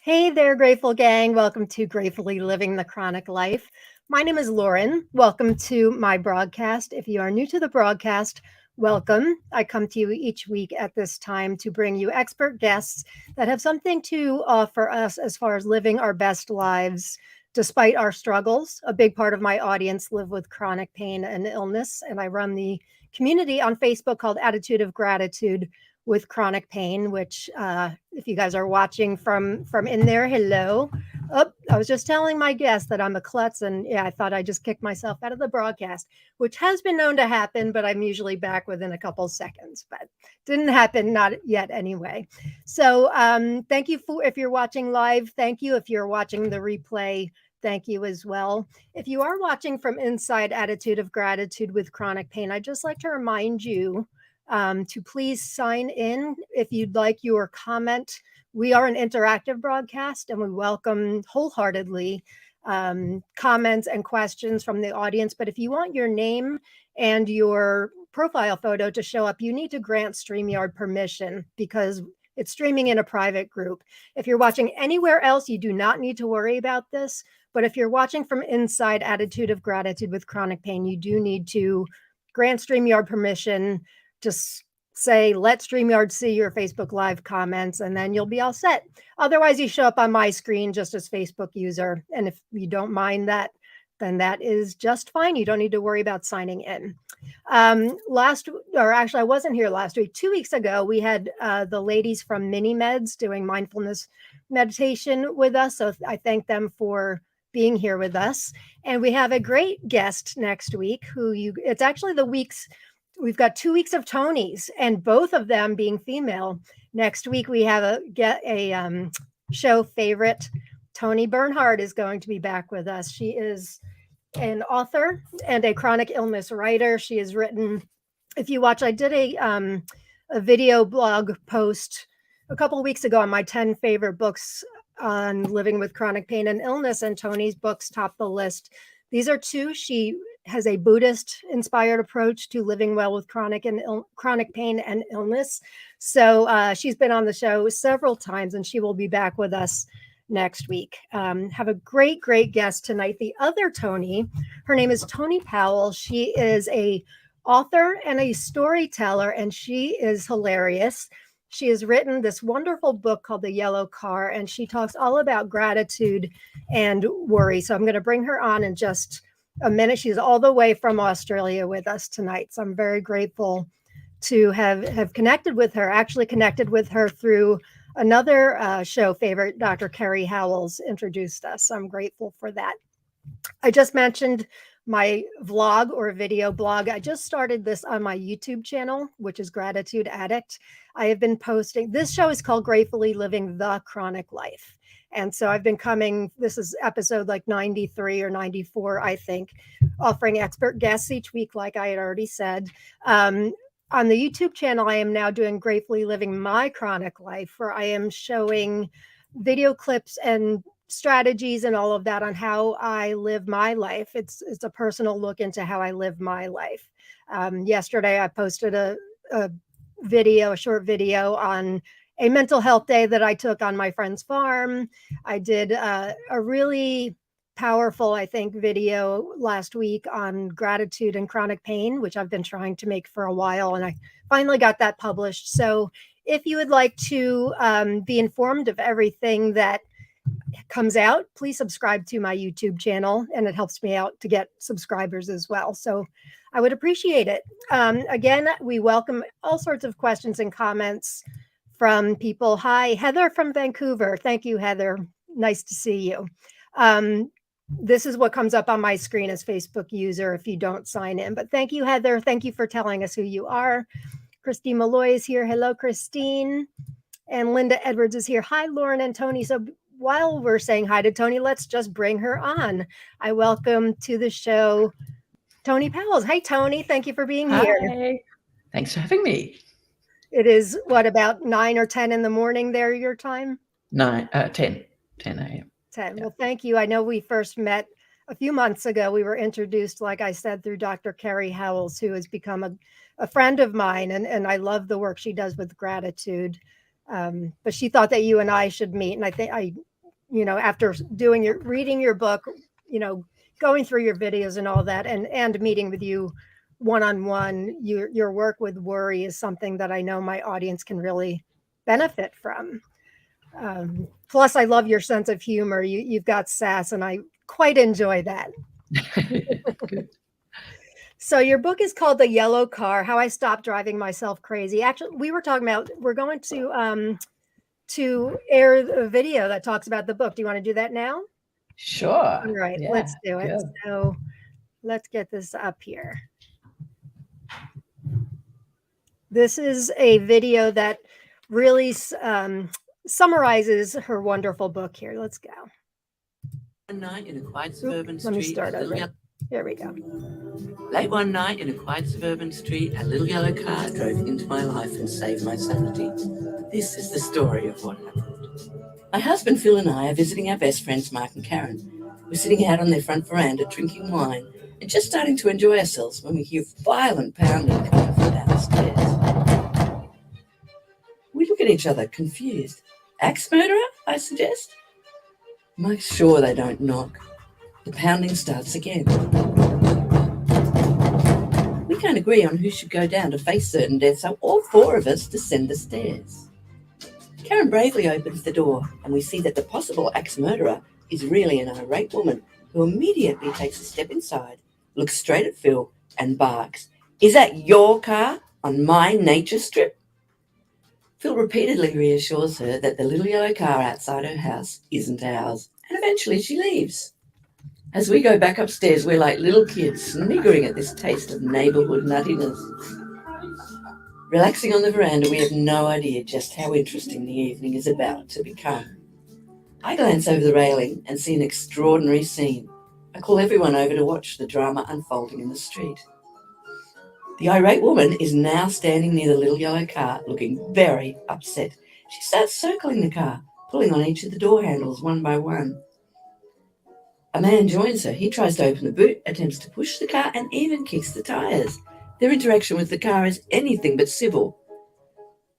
Hey there, Grateful Gang. Welcome to Gratefully Living the Chronic Life. My name is Lauren. Welcome to my broadcast. If you are new to the broadcast, welcome. I come to you each week at this time to bring you expert guests that have something to offer us as far as living our best lives despite our struggles. A big part of my audience live with chronic pain and illness, and I run the community on Facebook called Attitude of Gratitude with chronic pain, which if you guys are watching from in there, hello. Oh, I was just telling my guest that I'm a klutz, and yeah, I thought I just kicked myself out of the broadcast, which has been known to happen, but I'm usually back within a couple seconds, but didn't happen, not yet anyway. So thank you for, if you're watching live, thank you. If you're watching the replay, thank you as well. If you are watching from inside Attitude of Gratitude with chronic pain, I'd just like to remind you to please sign in if you'd like your comment. We are an interactive broadcast and we welcome wholeheartedly comments and questions from the audience. But if you want your name and your profile photo to show up, you need to grant StreamYard permission because it's streaming in a private group. If you're watching anywhere else, you do not need to worry about this. But if you're watching from inside Attitude of Gratitude with chronic pain, you do need to grant StreamYard permission. Just say, let StreamYard see your Facebook Live comments, and then you'll be all set. Otherwise, you show up on my screen just as Facebook user. And if you don't mind that, then that is just fine. You don't need to worry about signing in. I wasn't here last week. 2 weeks ago, we had the ladies from Mini Meds doing mindfulness meditation with us. So I thank them for being here with us. And we have a great guest next week it's actually we've got 2 weeks of Tonys, and both of them being female. Next week, we have a show favorite. Toni Bernhard is going to be back with us. She is an author and a chronic illness writer. She has written, if you watch, I did a video blog post a couple of weeks ago on my 10 favorite books on living with chronic pain and illness, and Toni's books top the list. These are two. She has a Buddhist-inspired approach to living well with chronic pain and illness. So she's been on the show several times, and she will be back with us next week. Have a great, great guest tonight. The other Toni, her name is Toni Powell. She is a author and a storyteller, and she is hilarious. She has written this wonderful book called The Yellow Car, and she talks all about gratitude and worry. So I'm going to bring her on in just a minute. She's all the way from Australia with us tonight. So I'm very grateful to have connected with her, actually connected with her through another show favorite, Dr. Kerry Howells introduced us. So I'm grateful for that. I just mentioned my vlog or video blog. I just started this on my YouTube channel, which is Gratitude Addict. I have been posting, this show is called Gratefully Living the Chronic Life. And so I've been this is episode like 93 or 94, I think, offering expert guests each week, like I had already said. On the YouTube channel, I am now doing Gratefully Living My Chronic Life, where I am showing video clips and strategies and all of that on how I live my life. It's a personal look into how I live my life. Yesterday, I posted a short video on a mental health day that I took on my friend's farm. I did a really powerful, I think, video last week on gratitude and chronic pain, which I've been trying to make for a while, and I finally got that published. So if you would like to be informed of everything that comes out, please subscribe to my YouTube channel, and it helps me out to get subscribers as well. So I would appreciate it. Again, we welcome all sorts of questions and comments from people. Hi, Heather from Vancouver. Thank you, Heather. Nice to see you. This is what comes up on my screen as Facebook user if you don't sign in. But thank you, Heather. Thank you for telling us who you are. Christine Malloy is here. Hello, Christine. And Linda Edwards is here. Hi, Lauren and Toni. So while we're saying hi to Toni, let's just bring her on. I welcome to the show Toni Powell. Hi, Toni. Thank you for being here. Hi. Thanks for having me. It is, what, about 9 or 10 in the morning there, your time? 10 a.m. 10. Yeah. Well, thank you. I know we first met a few months ago. We were introduced, like I said, through Dr. Kerry Howells, who has become a friend of mine. And I love the work she does with gratitude. But she thought that you and I should meet. And I think after reading your book, going through your videos and all that, and meeting with you one-on-one, your work with worry is something that I know my audience can really benefit from. Plus, I love your sense of humor. You've got sass, and I quite enjoy that. Good. So your book is called The Yellow Car: How I Stopped Driving Myself Crazy. Actually, we were talking about we're going to air a video that talks about the book. Do you want to do that now? Sure. All right, Yeah, let's do it. good. So let's get this up here. This is a video that really summarizes her wonderful book here. Let's go. One night in a quiet suburban Let me street. start over. Here we go. Late one night in a quiet suburban street, a little yellow car drove into my life and saved my sanity. This is the story of what happened. My husband Phil and I are visiting our best friends Mark and Karen. We're sitting out on their front veranda drinking wine and just starting to enjoy ourselves when we hear violent pounding coming from downstairs. We look at each other confused. Axe murderer, I suggest. Make sure they don't knock. The pounding starts again. We can't agree on who should go down to face certain death, so all four of us descend the stairs. Karen bravely opens the door, and we see that the possible axe murderer is really an irate woman who immediately takes a step inside, looks straight at Phil, and barks, "Is that your car on my nature strip?" Phil repeatedly reassures her that the little yellow car outside her house isn't ours, and eventually she leaves. As we go back upstairs, we're like little kids, sniggering at this taste of neighbourhood nuttiness. Relaxing on the veranda, we have no idea just how interesting the evening is about to become. I glance over the railing and see an extraordinary scene. I call everyone over to watch the drama unfolding in the street. The irate woman is now standing near the little yellow car, looking very upset. She starts circling the car, pulling on each of the door handles one by one. A man joins her. He tries to open the boot, attempts to push the car, and even kicks the tyres. Their interaction with the car is anything but civil.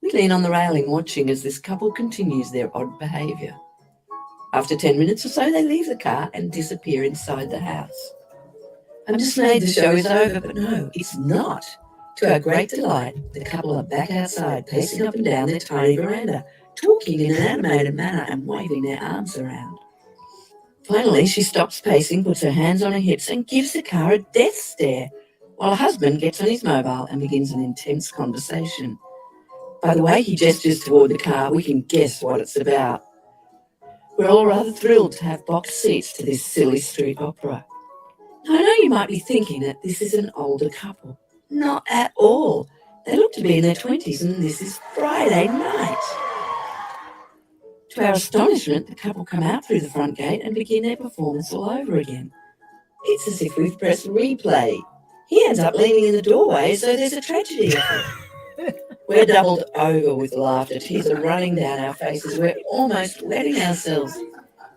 We lean on the railing watching as this couple continues their odd behaviour. After 10 minutes or so, they leave the car and disappear inside the house. I'm dismayed the show is over, but no, it's not. To our great delight, the couple are back outside, pacing up and down their tiny veranda, talking in an animated manner and waving their arms around. Finally, she stops pacing, puts her hands on her hips, and gives the car a death stare, while her husband gets on his mobile and begins an intense conversation. By the way he gestures toward the car, we can guess what it's about. We're all rather thrilled to have box seats to this silly street opera. Now, I know you might be thinking that this is an older couple. Not at all. They look to be in their 20s, and this is Friday night. To our astonishment, the couple come out through the front gate and begin their performance all over again. It's as if we've pressed replay. He ends up leaning in the doorway, so there's a tragedy. We're doubled over with laughter. Tears are running down our faces. We're almost wetting ourselves.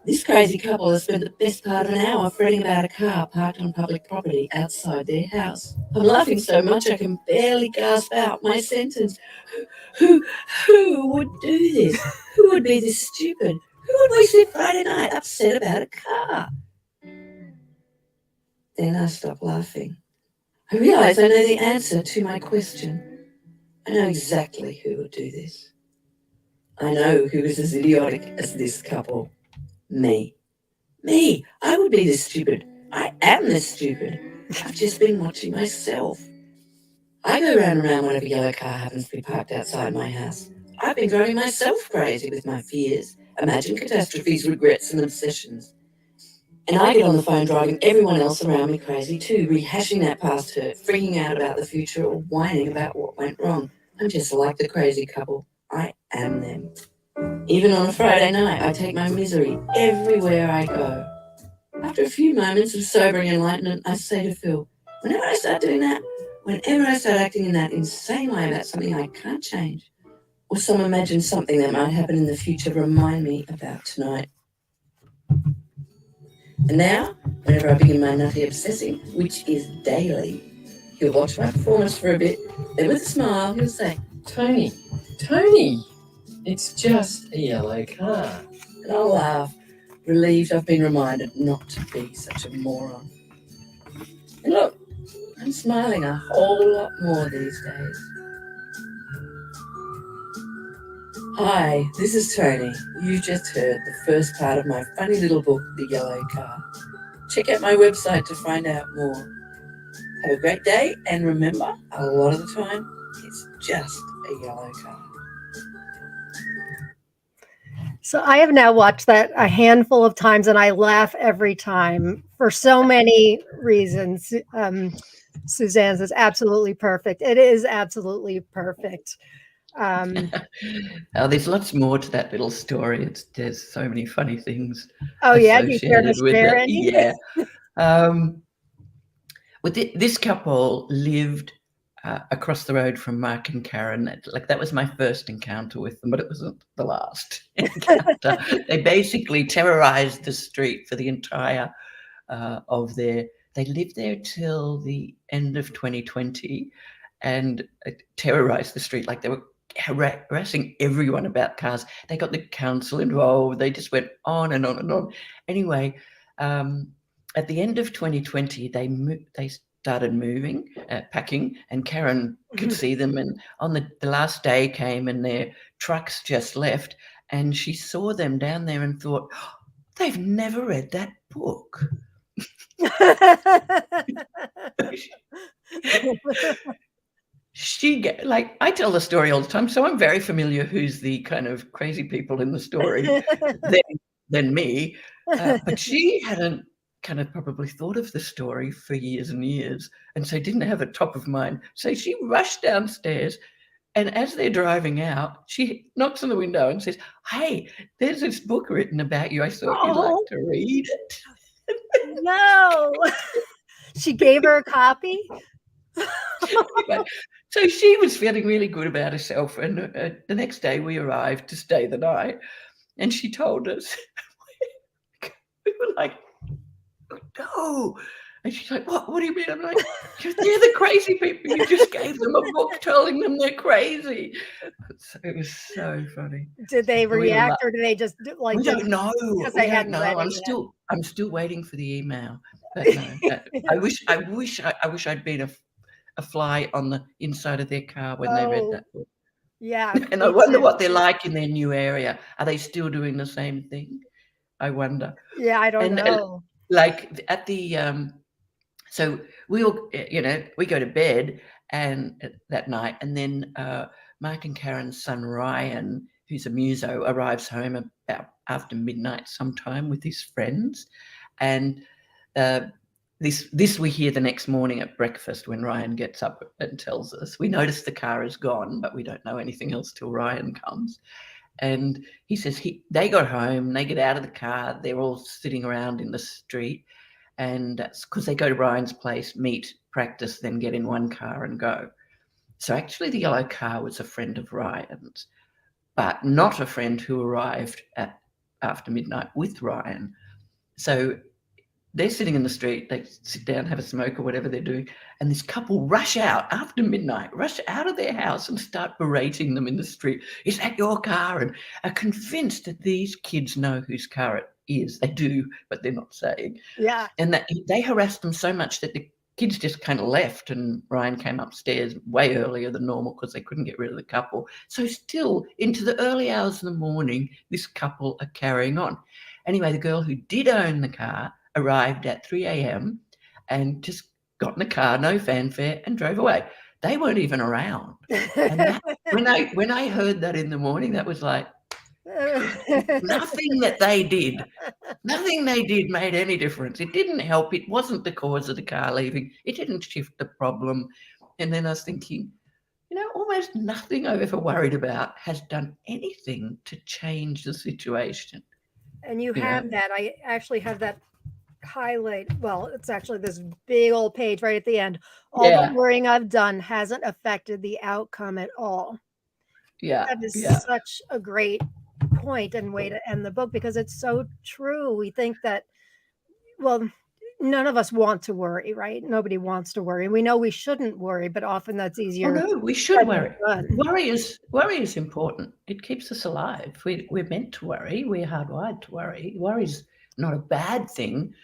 This crazy couple has spent the best part of an hour fretting about a car parked on public property outside their house. I'm laughing so much I can barely gasp out my sentence. Who would do this? Who would be this stupid? Who would waste their Friday night upset about a car? Then I stop laughing. I realise I know the answer to my question. I know exactly who would do this. I know who is as idiotic as this couple. Me. I would be this stupid. I am this stupid. I've just been watching myself. I go round and round whenever a yellow car happens to be parked outside my house. I've been driving myself crazy with my fears, imagined catastrophes, regrets, and obsessions. And I get on the phone driving everyone else around me crazy too, rehashing that past hurt, freaking out about the future, or whining about what went wrong. I'm just like the crazy couple. I am them. Even on a Friday night, I take my misery everywhere I go. After a few moments of sobering enlightenment, I say to Phil, whenever I start doing that, whenever I start acting in that insane way about something I can't change, or some imagined something that might happen in the future, remind me about tonight. And now, whenever I begin my nutty obsessing, which is daily, he'll watch my performance for a bit, then with a smile, he'll say, Toni, it's just a yellow car. and I'll laugh. Relieved I've been reminded not to be such a moron. And look, I'm smiling a whole lot more these days. Hi, this is Toni. You've just heard the first part of my funny little book, The Yellow Car. Check out my website to find out more. Have a great day, and remember, a lot of the time, it's just a yellow car. So I have now watched that a handful of times, and I laugh every time for so many reasons. Suzanne says absolutely perfect. It is absolutely perfect. There's lots more to that little story. There's so many funny things Oh yeah, do you care to associated with share it. any? Yeah. This couple lived across the road from Mark and Karen. Like, that was my first encounter with them, but it wasn't the last encounter. They basically terrorized the street for the entire they lived there till the end of 2020 and terrorized the street. Like, they were harassing everyone about cars. They got the council involved. They just went on and on and on. Anyway, at the end of 2020, they started moving, packing, and Karen could see them. And on the last day came, and their trucks just left, and she saw them down there and thought, oh, they've never read that book. I tell the story all the time, so I'm very familiar who's the kind of crazy people in the story than me. But she hadn't kind of probably thought of the story for years and years, and so didn't have it top of mind. So she rushed downstairs, and as they're driving out, she knocks on the window and says, "Hey, there's this book written about you. I thought you'd like to read it." No. She gave her a copy? So she was feeling really good about herself, and the next day we arrived to stay the night, and she told us, we were like, "No." And she's like, what do you mean? I'm like, they're the crazy people. You just gave them a book telling them they're crazy. So it was so funny. Did they react, or did they just like? We don't know. Because they hadn't read I'm it I'm still waiting for the email. But no, I wish I'd been a fly on the inside of their car when they read that book. Yeah. And I wonder what they're like in their new area. Are they still doing the same thing? I wonder. Yeah, I don't know. Like at the so we all, we go to bed and that night, and then Mark and Karen's son Ryan, who's a muso, arrives home about after midnight sometime with his friends, and this we hear the next morning at breakfast when Ryan gets up and tells us. We notice the car is gone, but we don't know anything else till Ryan comes. And he says they got home, they get out of the car, they're all sitting around in the street, and because they go to Ryan's place, meet, practice, then get in one car and go. So actually the yellow car was a friend of Ryan's, but not a friend who arrived after midnight with Ryan. So they're sitting in the street, they sit down, have a smoke or whatever they're doing, and this couple rush out after midnight, rush out of their house and start berating them in the street. Is that your car? And are convinced that these kids know whose car it is. They do, but they're not saying. Yeah. And that they harassed them so much that the kids just kind of left, and Ryan came upstairs way earlier than normal because they couldn't get rid of the couple. So still into the early hours of the morning, this couple are carrying on. Anyway, the girl who did own the car arrived at 3 a.m. and just got in the car, no fanfare, and drove away. They weren't even around. And when I heard that in the morning, that was like, nothing they did made any difference. It didn't help. It wasn't the cause of the car leaving. It didn't shift the problem. And then I was thinking, almost nothing I've ever worried about has done anything to change the situation. And you have that. I actually have that highlight. Well, it's actually this big old page right at the end. All the worrying I've done hasn't affected the outcome at all. Yeah. That is such a great point and way to end the book, because it's so true. We think that, well, none of us want to worry, right? Nobody wants to worry. We know we shouldn't worry, but often that's easier. Oh, no, we should worry. Worry is important. It keeps us alive. We're meant to worry. We're hardwired to worry. Worry's not a bad thing,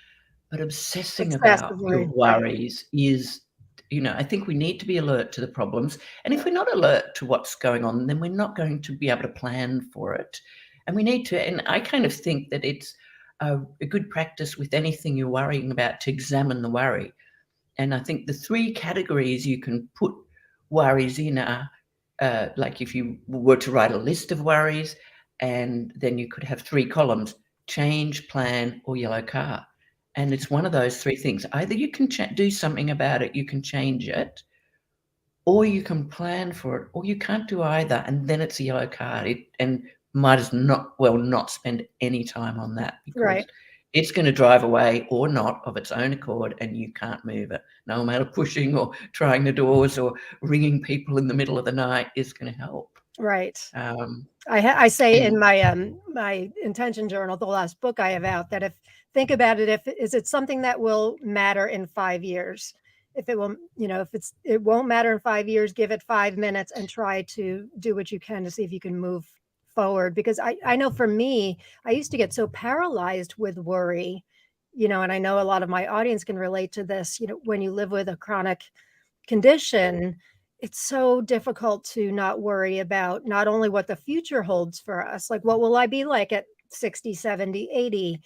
but obsessing about your Excessively, right. worries is, I think we need to be alert to the problems. And if we're not alert to what's going on, then we're not going to be able to plan for it. And we need to, and I kind of think that it's a good practice with anything you're worrying about to examine the worry. And I think the 3 categories you can put worries in are, like if you were to write a list of worries, and then you could have 3 columns: change, plan, or yellow car. And it's one of those 3 things. Either you can do something about it, you can change it, or you can plan for it, or you can't do either, and then it's a yellow card. And might as not spend any time on that, because Right. it's going to drive away or not of its own accord, and you can't move it. No amount of pushing or trying the doors or ringing people in the middle of the night is going to help. Right. Um, I say in and my my intention journal, the last book I have out, that think about it, is it something that will matter in 5 years? If it will, if it won't matter in 5 years, give it 5 minutes and try to do what you can to see if you can move forward. Because I know for me, I used to get so paralyzed with worry, and I know a lot of my audience can relate to this. When you live with a chronic condition, it's so difficult to not worry about not only what the future holds for us, like what will I be like at 60, 70, 80?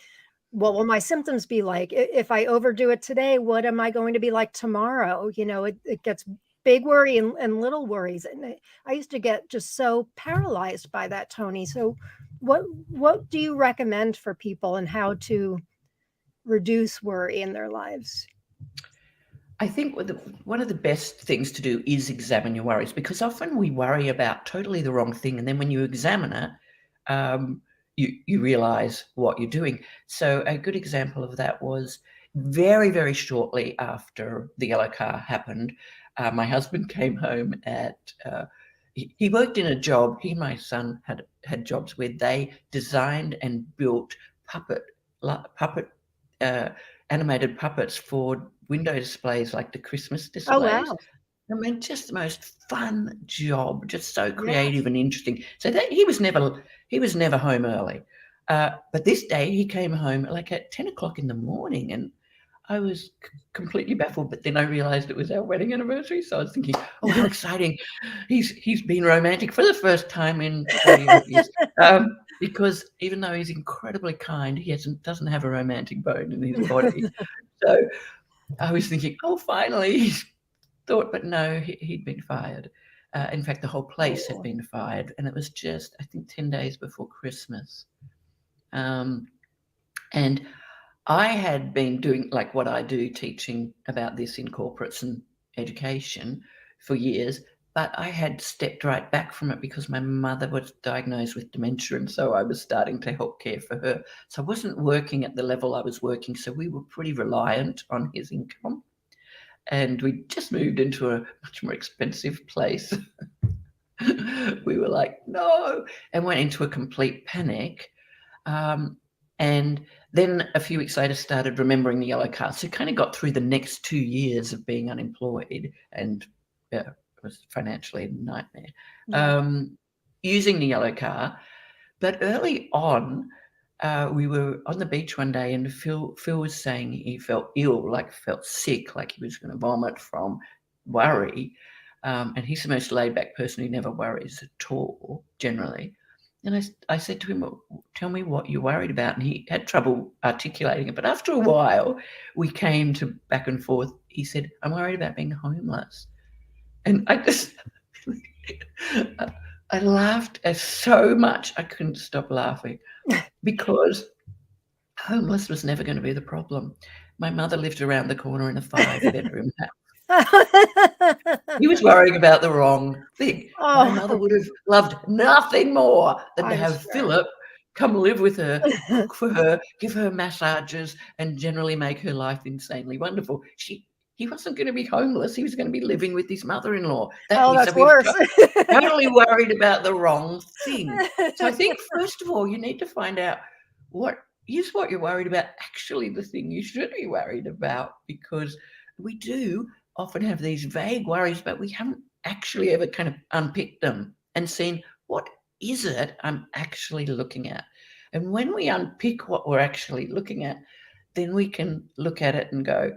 What will my symptoms be like? If I overdo it today, what am I going to be like tomorrow? It gets big worry and little worries. And I used to get just so paralyzed by that, Toni. So what do you recommend for people and how to reduce worry in their lives? I think one of the best things to do is examine your worries, because often we worry about totally the wrong thing, and then when you examine it, you realize what you're doing. So a good example of that was very, very shortly after the yellow car happened. My husband came home he worked in a job. He and my son had jobs where they designed and built puppet animated puppets for window displays, like the Christmas Oh, displays. wow. I mean, just the most fun job, just so Yes. creative and interesting. So that he was never home early. But this day he came home like at 10 o'clock in the morning, and I was completely baffled. But then I realized it was our wedding anniversary. So I was thinking, oh, how exciting. He's been romantic for the first time in 40 years. Because even though he's incredibly kind, he doesn't have a romantic bone in his body. So I was thinking, oh, finally he's thought, but no, he'd been fired. In fact, the whole place had been fired, and it was just, I think, 10 days before Christmas. And I had been doing like what I do, teaching about this in corporates and education for years, but I had stepped right back from it because my mother was diagnosed with dementia, and so I was starting to help care for her. So I wasn't working at the level I was working, so we were pretty reliant on his income. And we just moved into a much more expensive place. We were like, no, and went into a complete panic. And then a few weeks later started remembering the yellow car. So kind of got through the next 2 years of being unemployed, and it was financially a nightmare. Yeah. Using the yellow car. But early on, we were on the beach one day, and Phil was saying he felt ill, like felt sick, like he was going to vomit from worry. And he's the most laid back person who never worries at all, generally. And I said to him, well, tell me what you're worried about. And he had trouble articulating it. But after a while, we came to back and forth. He said, I'm worried about being homeless. And I just, I laughed so much I couldn't stop laughing, because homeless was never going to be the problem. My mother lived around the corner in a 5-bedroom house. He was worrying about the wrong thing. My mother would have loved nothing more than to I'm have sure. Philip come live with her, cook for her, give her massages, and generally make her life insanely wonderful. He wasn't going to be homeless. He was going to be living with his mother-in-law. Oh, So that's we've worse. totally worried about the wrong thing. So I think, first of all, you need to find out what you're worried about actually the thing you should be worried about, because we do often have these vague worries, but we haven't actually ever kind of unpicked them and seen, what is it I'm actually looking at? And when we unpick what we're actually looking at, then we can look at it and go,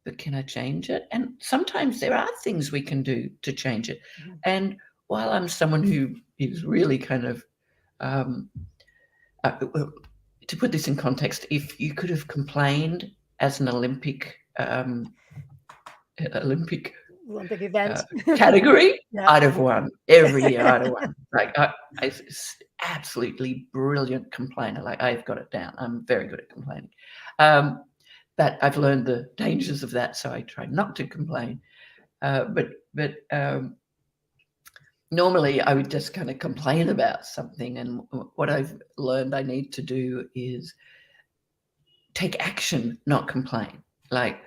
but can I change it? And sometimes there are things we can do to change it. Mhm. And while I'm someone who is really kind of, to put this in context, if you could have complained as an Olympic Olympic event. category, Yeah. I'd have won every year. I'd have won. Like I absolutely brilliant complainer. Like I've got it down. I'm very good at complaining. But I've learned the dangers of that, so I try not to complain. But normally I would just kind of complain about something, and what I've learned I need to do is take action, not complain. Like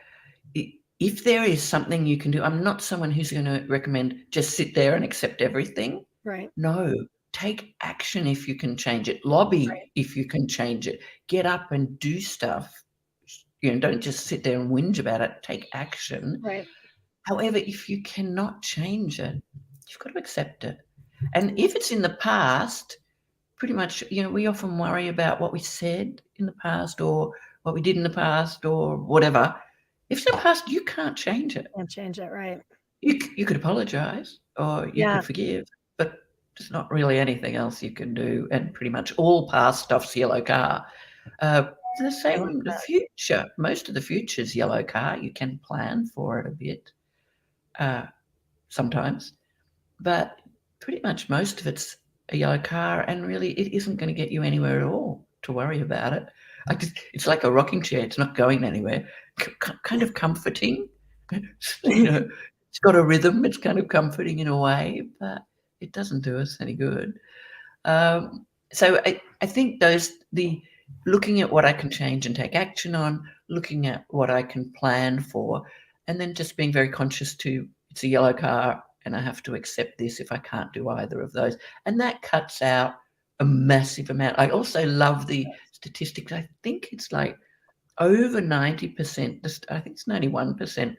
if there is something you can do, I'm not someone who's going to recommend just sit there and accept everything. Right. No, take action if you can change it. Lobby if you can change it. Get up and do stuff. Don't just sit there and whinge about it. Take action. Right. However, if you cannot change it, you've got to accept it. And if it's in the past, pretty much, we often worry about what we said in the past or what we did in the past or whatever. If it's in the past, you can't change it. Can't change it, right? You could apologize or you could forgive, but there's not really anything else you can do. And pretty much all past stuff's yellow car. The same in the future. Most of the future's yellow car. You can plan for it a bit sometimes, but pretty much most of it's a yellow car, and really it isn't going to get you anywhere at all to worry about it. It's like a rocking chair. It's not going anywhere. Kind of comforting. It's got a rhythm. It's kind of comforting in a way, but it doesn't do us any good. So I think the looking at what I can change and take action on, looking at what I can plan for, and then just being very conscious to it's a yellow car and I have to accept this if I can't do either of those. And that cuts out a massive amount. I also love the statistics. I think it's like over 90%, I think it's 91%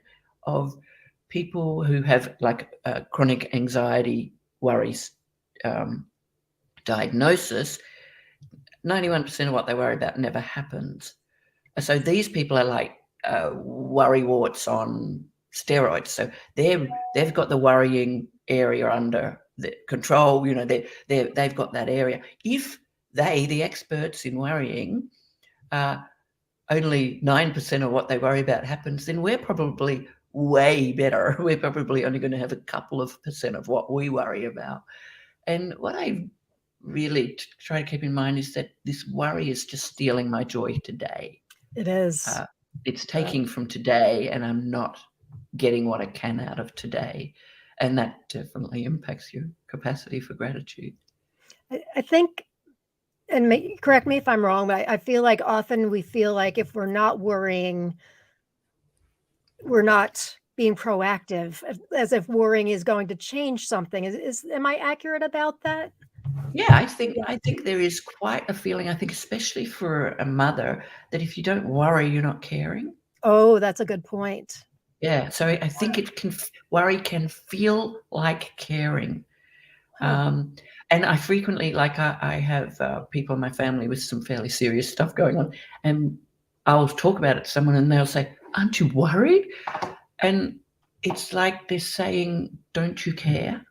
of people who have like chronic anxiety worries diagnosis, 91% of what they worry about never happens. So these people are like worry warts on steroids. So they've got the worrying area under the control. They've got that area. If the experts in worrying, only 9% of what they worry about happens, then we're probably way better. We're probably only going to have a couple of percent of what we worry about. And what I really try to keep in mind is that this worry is just stealing my joy today. It is. It's taking from today, and I'm not getting what I can out of today. And that definitely impacts your capacity for gratitude. I think, and correct me if I'm wrong, but I feel like often we feel like if we're not worrying, we're not being proactive, as if worrying is going to change something. Am I accurate about that? Yeah, I think there is quite a feeling, I think especially for a mother, that if you don't worry, you're not caring. Oh, that's a good point. Yeah, so I think worry can feel like caring. And I frequently, like I have people in my family with some fairly serious stuff going on, and I'll talk about it to someone and they'll say, aren't you worried? And it's like they're saying, don't you care?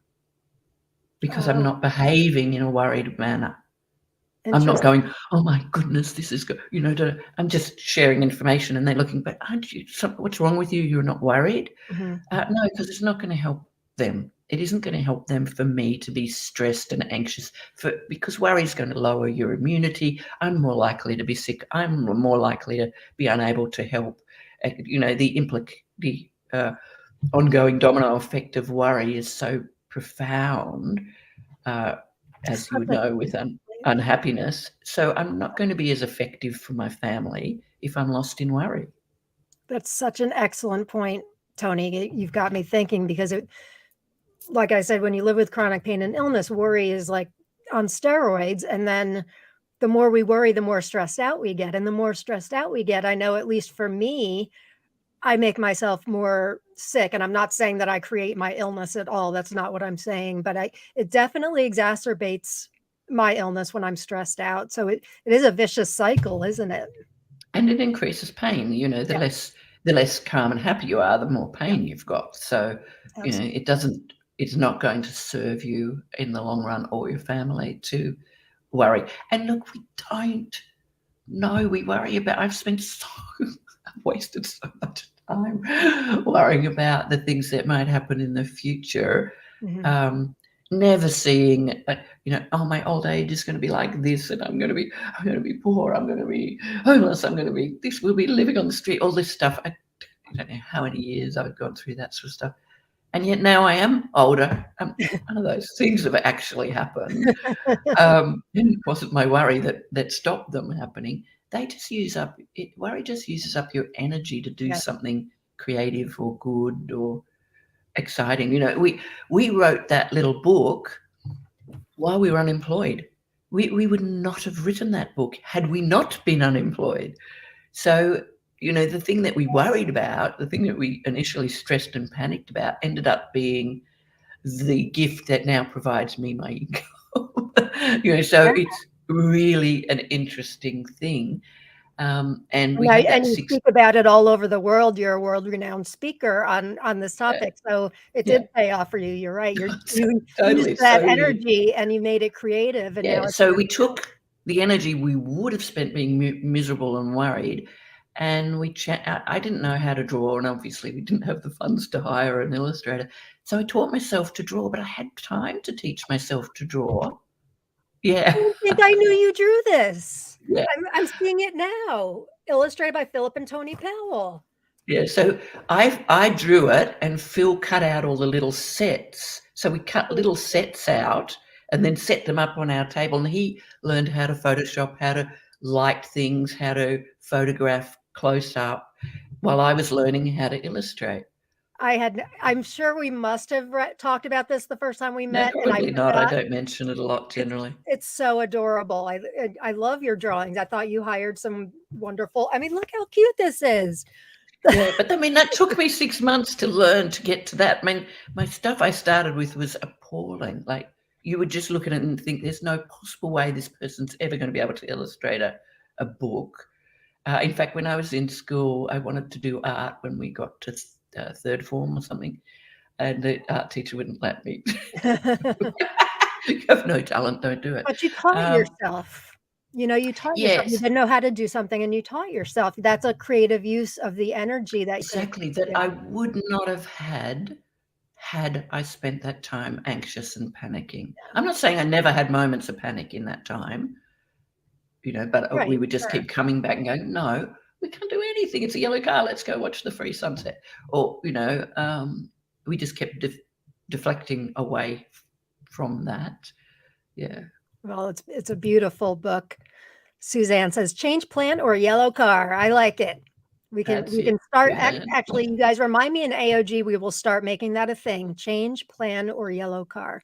Because I'm not behaving in a worried manner. I'm not going, oh my goodness, this is good. I'm just sharing information, and they're looking, but aren't you, what's wrong with you? You're not worried? Mm-hmm. No, because it's not going to help them. It isn't going to help them for me to be stressed and anxious because worry is going to lower your immunity. I'm more likely to be sick. I'm more likely to be unable to help. The ongoing domino effect of worry is so profound, as you know, with unhappiness. So I'm not going to be as effective for my family if I'm lost in worry. That's such an excellent point, Toni. You've got me thinking, because like I said, when you live with chronic pain and illness, worry is like on steroids. And then the more we worry, the more stressed out we get. And the more stressed out we get, I know, at least for me, I make myself more sick. And I'm not saying that I create my illness at all. That's not what I'm saying. But it definitely exacerbates my illness when I'm stressed out. So it is a vicious cycle, isn't it? And it increases pain. You know, the less calm and happy you are, the more pain you've got. So, you know, it's not going to serve you in the long run or your family to worry. And look, we don't know. We worry about, I've wasted so much time worrying about the things that might happen in the future. Never seeing, you know, oh, my old age is going to be like this, and I'm going to be poor, I'm going to be homeless, we'll be living on the street, all this stuff. I don't know how many years I've gone through that sort of stuff. And yet now I am older. None of those things have actually happened. It wasn't my worry that stopped them happening. They just worry just uses up your energy to do something creative or good or exciting. You know, we wrote that little book while we were unemployed. We would not have written that book had we not been unemployed. So, you know, the thing that we worried about, the thing that we initially stressed and panicked about, ended up being the gift that now provides me my income. You know, so it's really an interesting thing. And we had that and you speak about it all over the world. You're a world-renowned speaker on this topic, so it did pay off for you. You're right. You used that energy and you made it creative. And now so we took the energy we would have spent being miserable and worried, and I didn't know how to draw, and obviously we didn't have the funds to hire an illustrator. So I taught myself to draw, but I had time to teach myself to draw. Yeah. I didn't think I knew you drew this. Yeah. I'm seeing it now. Illustrated by Philip and Toni Powell. Yeah, so I drew it, and Phil cut out all the little sets. So we cut little sets out and then set them up on our table. And he learned how to Photoshop, how to light things, how to photograph close up, while I was learning how to illustrate. I'm sure we must have talked about this the first time we met. No, probably not. I don't mention it a lot generally. It's so adorable. I love your drawings. I thought you hired some wonderful. I mean, look how cute this is. Yeah, but I mean, that took me 6 months to learn to get to that. I mean, my stuff I started with was appalling. Like, you would just look at it and think there's no possible way this person's ever going to be able to illustrate a book. In fact, when I was in school, I wanted to do art when we got to third form or something, and the art teacher wouldn't let me. You have no talent, don't do it. But you taught yourself. You know, you taught yourself. You didn't know how to do something, and you taught yourself. That's a creative use of the energy that I would not have had I spent that time anxious and panicking. I'm not saying I never had moments of panic in that time, you know, but we would just keep coming back and going, no, we can't do anything. It's a yellow car. Let's go watch the free sunset. Or, you know, we just kept deflecting away from that. Yeah. Well, it's a beautiful book. Suzanne says, change plan or yellow car. I like it. We can start. Actually, you guys remind me in AOG, we will start making that a thing. Change plan or yellow car.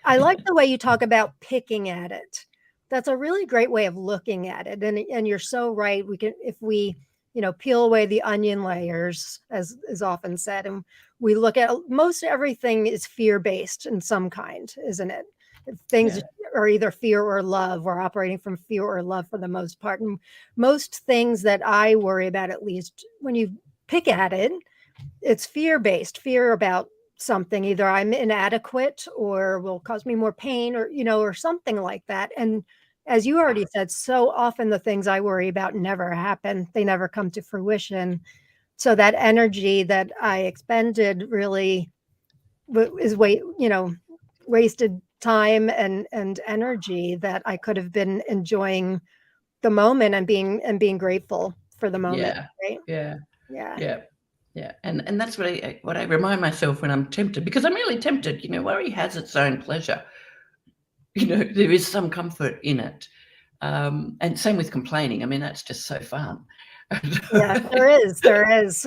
I like the way you talk about picking at it. That's a really great way of looking at it. And you're so right. We can, if we, you know, peel away the onion layers, as is often said, and we look at most everything is fear-based in some kind, isn't it? Things are either fear or love. We're operating from fear or love for the most part. And most things that I worry about, at least when you pick at it, it's fear-based, fear about something. Either I'm inadequate or will cause me more pain, or, you know, or something like that. And as you already said, so often the things I worry about never happen. They never come to fruition. So that energy that I expended really is wasted time and energy that I could have been enjoying the moment and being grateful for the moment. Right? Yeah. And that's what I remind myself when I'm tempted, because I'm really tempted. You know, worry has its own pleasure. You know, there is some comfort in it. And same with complaining. I mean, that's just so fun. Yeah, there is.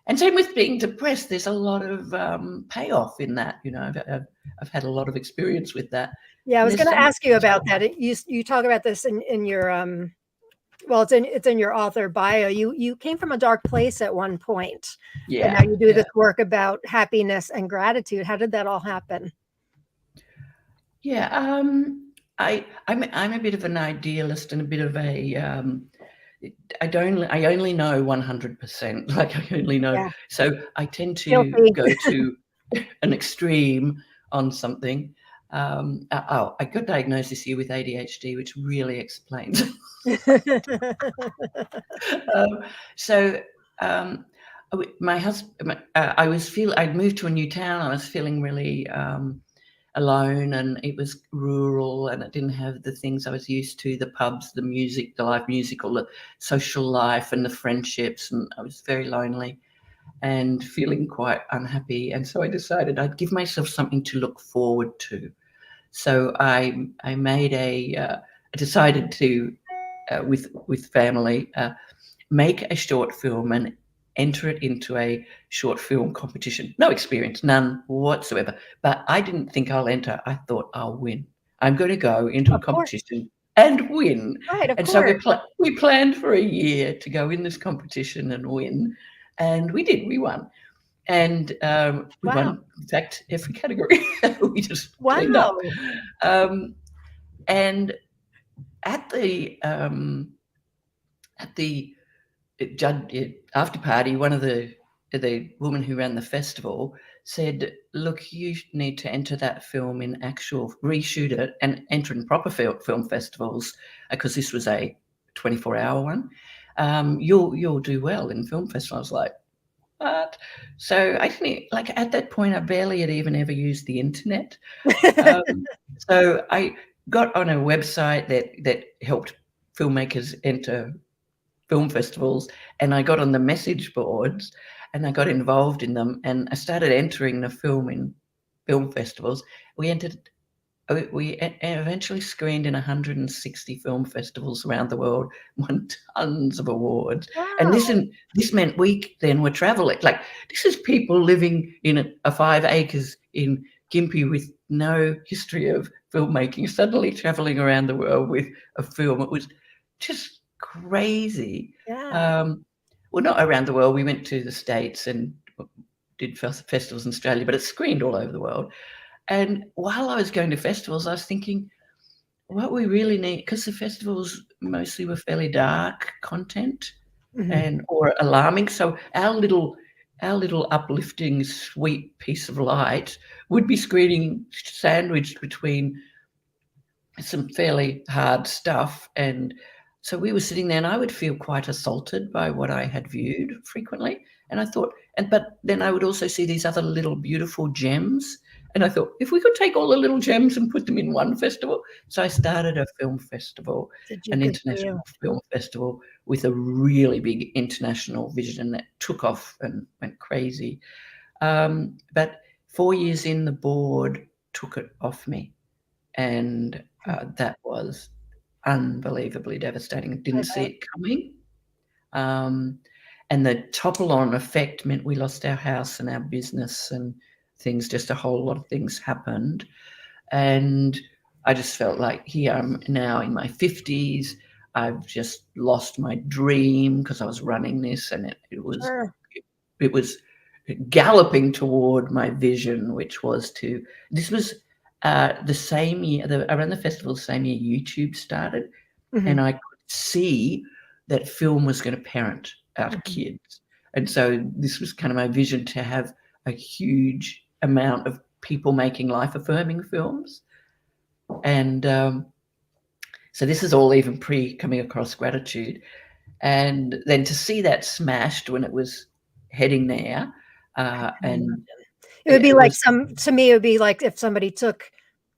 And same with being depressed. There's a lot of payoff in that. You know, I've had a lot of experience with that. Yeah, I was going to ask you about that. You talk about this in your well, it's in your author bio. You came from a dark place at one point. Yeah. And now you do this work about happiness and gratitude. How did that all happen? Yeah, I'm a bit of an idealist and a bit of a I only know 100%. Like I only know, Yeah, so I tend to guilty. go to an extreme on something. I got diagnosed this year with ADHD, which really explains. um, so my husband, I'd moved to a new town. I was feeling really alone, and it was rural, and it didn't have the things I was used to, the pubs, the music, the live music, or the social life and the friendships, and I was very lonely and feeling quite unhappy. And so I decided I'd give myself something to look forward to. So I decided to with family make a short film and enter it into a short film competition. No experience, none whatsoever. But I didn't think I'll enter. I thought I'll win. I'm going to go into a Of course. competition and win. Right, of And so course. we planned for a year to go in this competition and win. And we did. We won. And we Wow. won, in fact, every category. We just cleaned up. Wow. And at the after party, one of the woman who ran the festival said, "Look, you need to enter that film in reshoot it and enter in proper film festivals, because this was a 24-hour one. You'll do well in film festivals." I was like, what? So I didn't, like, at that point, I barely had even ever used the internet. So I got on a website that helped filmmakers enter film festivals, and I got on the message boards and I got involved in them, and I started entering the film in film festivals. We eventually screened in 160 film festivals around the world, won tons of awards. And Wow. this meant we then were traveling. Like, this is people living in a 5 acres in Gympie with no history of filmmaking, suddenly traveling around the world with a film. It was just crazy. Yeah. Well, not around the world. We went to the States and did festivals in Australia, but it screened all over the world. And while I was going to festivals, I was thinking, what we really need, because the festivals mostly were fairly dark content Mhm. or alarming. So our little uplifting, sweet piece of light would be screening sandwiched between some fairly hard stuff. And so we were sitting there, and I would feel quite assaulted by what I had viewed frequently. And I thought, but then I would also see these other little beautiful gems. And I thought, if we could take all the little gems and put them in one festival. So I started a film festival, an Good for you. international film festival with a really big international vision that took off and went crazy. But 4 years in, the board took it off me. And that was unbelievably devastating. Didn't see bet. it coming. And the topple-on effect meant we lost our house and our business and things. Just a whole lot of things happened. And I just felt like, here I'm now in my 50s. I've just lost my dream because I was running this, and it was Sure. it was galloping toward my vision, which was this was the same year, around the festival, the same year YouTube started, Mhm. and I could see that film was going to parent our Mhm. kids. And so this was kind of my vision, to have a huge amount of people making life-affirming films. And so this is all even coming across gratitude. And then to see that smashed when it was heading there, and It would be it like was, to me, it would be like if somebody took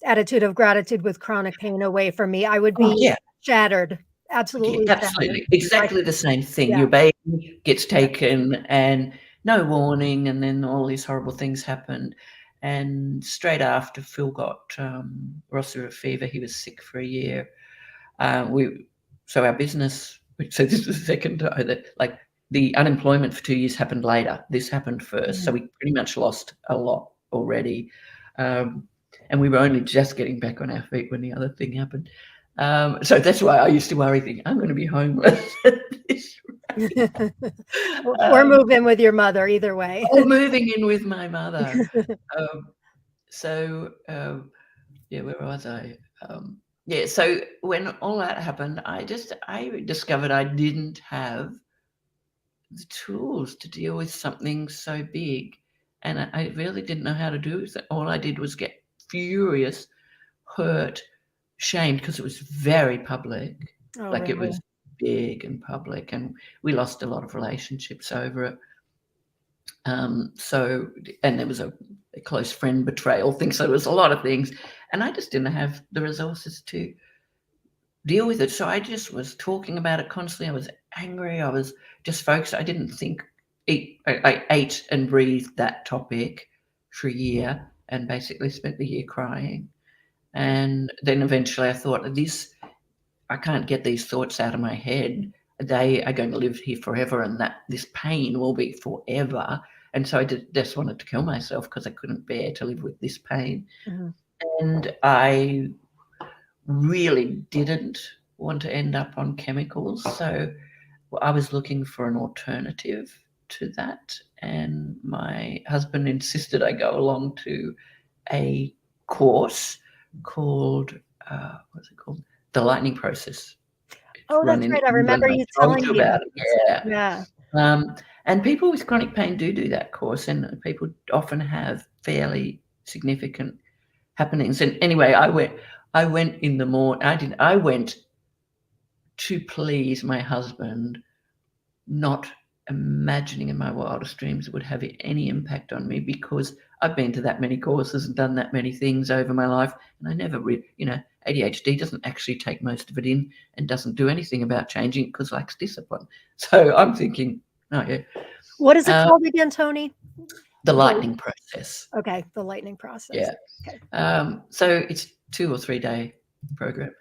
attitude of gratitude with chronic pain away from me, I would oh, be yeah. shattered, Yeah, absolutely shattered. absolutely. Like, Exactly the same thing. yeah, Your baby gets yeah. taken and no warning, and then all these horrible things happened. And straight after, Phil got Rossiter fever. He was sick for a year. So our business. So this was the second time that, like, the unemployment for 2 years happened later. This happened first. So Mhm. we pretty much lost a lot already. And we were only just getting back on our feet when the other thing happened. So that's why I used to worry, thinking, I'm going to be homeless at this rate. Or move in with your mother, either way. Or moving in with my mother. Um, so Yeah, where was I? Yeah, so when all that happened, I discovered I didn't have the tools to deal with something so big, and I really didn't know how to do it. All I did was get furious, hurt, shamed because it was very public. Oh, Like, it really? was big and public, and we lost a lot of relationships over it. So, and there was a close friend betrayal thing. So there was a lot of things, and I just didn't have the resources to deal with it. So I just was talking about it constantly. I was angry. I was just focused. I didn't think. I ate and breathed that topic for a year, and basically spent the year crying. And then eventually I thought, I can't get these thoughts out of my head. They are going to live here forever, and that this pain will be forever. And so I just wanted to kill myself because I couldn't bear to live with this pain. Mm-hmm. And I really didn't want to end up on chemicals. So I was looking for an alternative to that. And my husband insisted I go along to a course called, what's it called? The Lightning Process. Oh, that's right. I remember you telling me about about it. this. Yeah. Yeah. And people with chronic pain do that course, and people often have fairly significant happenings. And anyway, I went in the morning. I went to please my husband, not imagining in my wildest dreams it would have any impact on me, because I've been to that many courses and done that many things over my life, and I never ADHD doesn't actually take most of it in and doesn't do anything about changing it because it lacks discipline. So I'm thinking, oh yeah. What is it called again, Toni? The lightning process. Okay, the lightning process. Yeah. Okay. So it's 2 or 3 day program.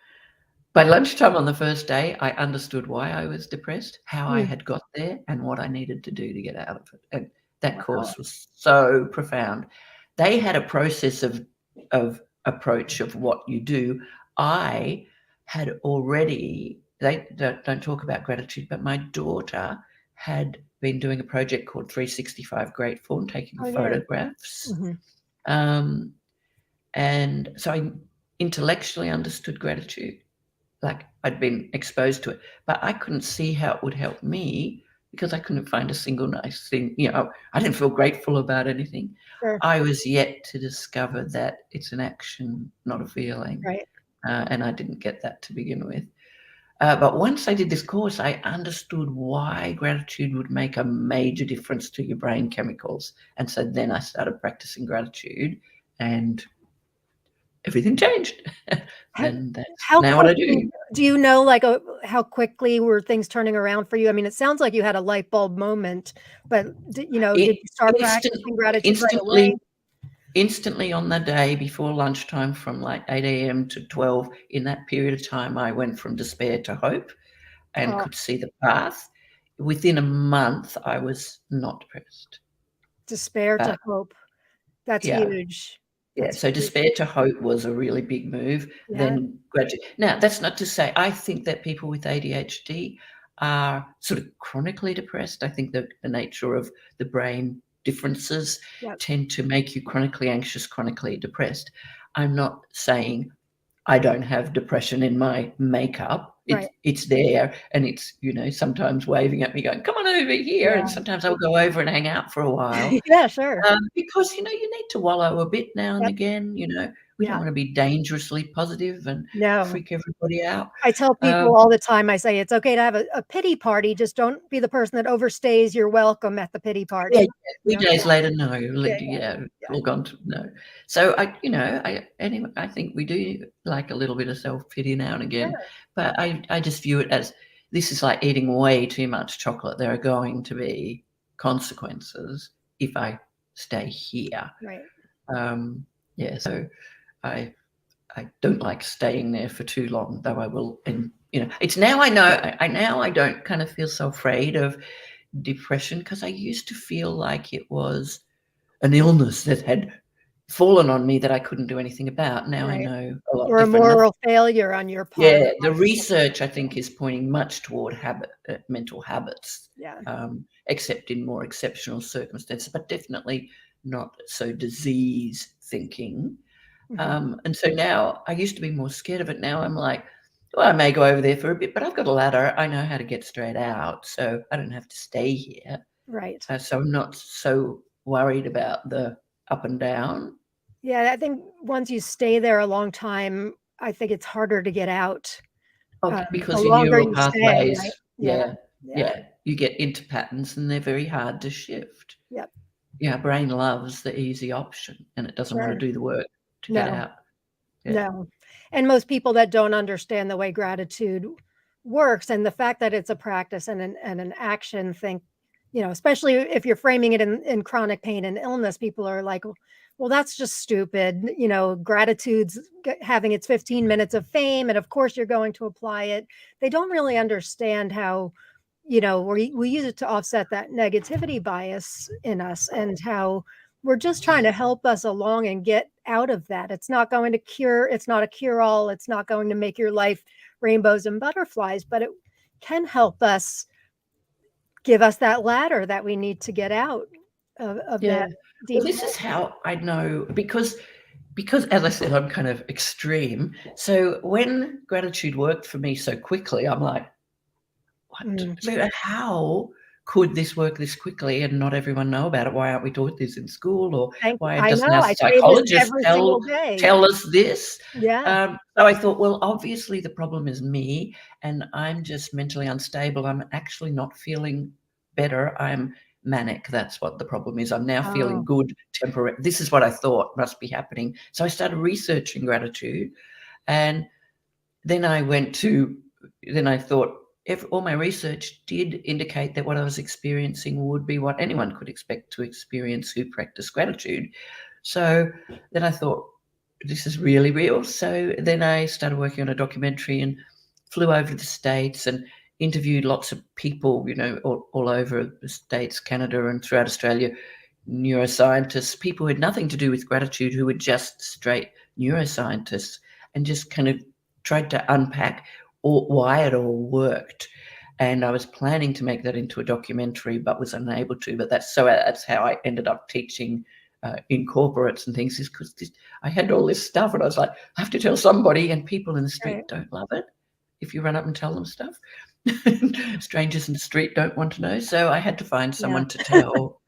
By lunchtime on the first day, I understood why I was depressed, how I had got there, and what I needed to do to get out of it. And that course was so profound. They had a process of approach of what you do. I had already, they don't talk about gratitude, but my daughter had been doing a project called 365 Grateful and taking photographs. Mm-hmm. And so I intellectually understood gratitude. Like, I'd been exposed to it, but I couldn't see how it would help me because I couldn't find a single nice thing. I didn't feel grateful about anything. Sure. I was yet to discover that it's an action, not a feeling. Right. And I didn't get that to begin with. But once I did this course, I understood why gratitude would make a major difference to your brain chemicals. And so then I started practicing gratitude, and everything changed. And that's now what I do. Do you know, like, how quickly were things turning around for you? I mean, it sounds like you had a light bulb moment, but did you start practicing gratitude right away? Instantly on the day before lunchtime, from like 8 a.m. to 12, in that period of time, I went from despair to hope and could see the path. Within a month, I was not depressed. Despair to hope. That's huge. Yeah, so despair to hope was a really big move. Yeah. Then gradually. Now, that's not to say I think that people with ADHD are sort of chronically depressed. I think that the nature of the brain differences tend to make you chronically anxious, chronically depressed. I'm not saying I don't have depression in my makeup. It's there, and it's, sometimes waving at me going, come on over here. And sometimes I'll go over and hang out for a while. Yeah, sure. Because, you need to wallow a bit now and again. We don't want to be dangerously positive and freak everybody out. I tell people all the time, I say, it's okay to have a pity party. Just don't be the person that overstays your welcome at the pity party. Yeah, 3 days later, no. Look on to no. So anyway, I think we do like a little bit of self-pity now and again. Sure. But I just view it as, this is like eating way too much chocolate. There are going to be consequences if I stay here. Right. So I don't like staying there for too long, though I will. And it's now I know. I don't kind of feel so afraid of depression, because I used to feel like it was an illness that had fallen on me that I couldn't do anything about. Now I know a lot. Or a moral failure on your part. Yeah, the research, I think, is pointing much toward mental habits. Yeah. Except in more exceptional circumstances, but definitely not so disease thinking. And so now I used to be more scared of it. Now I'm like, well, I may go over there for a bit, but I've got a ladder. I know how to get straight out, so I don't have to stay here. Right. So I'm not so worried about the up and down. Yeah, I think once you stay there a long time, I think it's harder to get out. The Because your longer neural you stay, right? pathways, Yeah. you get into patterns and they're very hard to shift. Yep. Yeah, our brain loves the easy option and it doesn't want to Sure. do the work to get No. out. Yeah. No. And most people that don't understand the way gratitude works and the fact that it's a practice and an action think, especially if you're framing it in chronic pain and illness, people are like, well, that's just stupid. Gratitude's having its 15 minutes of fame. And of course you're going to apply it. They don't really understand how, we use it to offset that negativity bias in us and how we're just trying to help us along and get out of that. It's not going to it's not a cure-all. It's not going to make your life rainbows and butterflies, but it can help us, give us that ladder that we need to get out of that deep. Well, this is how I know, because as I said, I'm kind of extreme. So when gratitude worked for me so quickly, I'm like, what? So how could this work this quickly and not everyone know about it? Why aren't we taught this in school? Or why doesn't our psychologist tell us this? Yeah. So I thought, well, obviously the problem is me and I'm just mentally unstable. I'm actually not feeling better. I'm manic. That's what the problem is. I'm now feeling good temporarily. This is what I thought must be happening. So I started researching gratitude, and then I thought, all my research did indicate that what I was experiencing would be what anyone could expect to experience who practice gratitude. So then I thought, this is really real. So then I started working on a documentary and flew over to the States and interviewed lots of people, all over the States, Canada, and throughout Australia, neuroscientists, people who had nothing to do with gratitude, who were just straight neuroscientists, and just kind of tried to unpack why it all worked. And I was planning to make that into a documentary, but was unable to. But that's how I ended up teaching in corporates and things, is because I had all this stuff and I was like, I have to tell somebody, and people in the street don't love it if you run up and tell them stuff. Strangers in the street don't want to know. So I had to find someone to tell.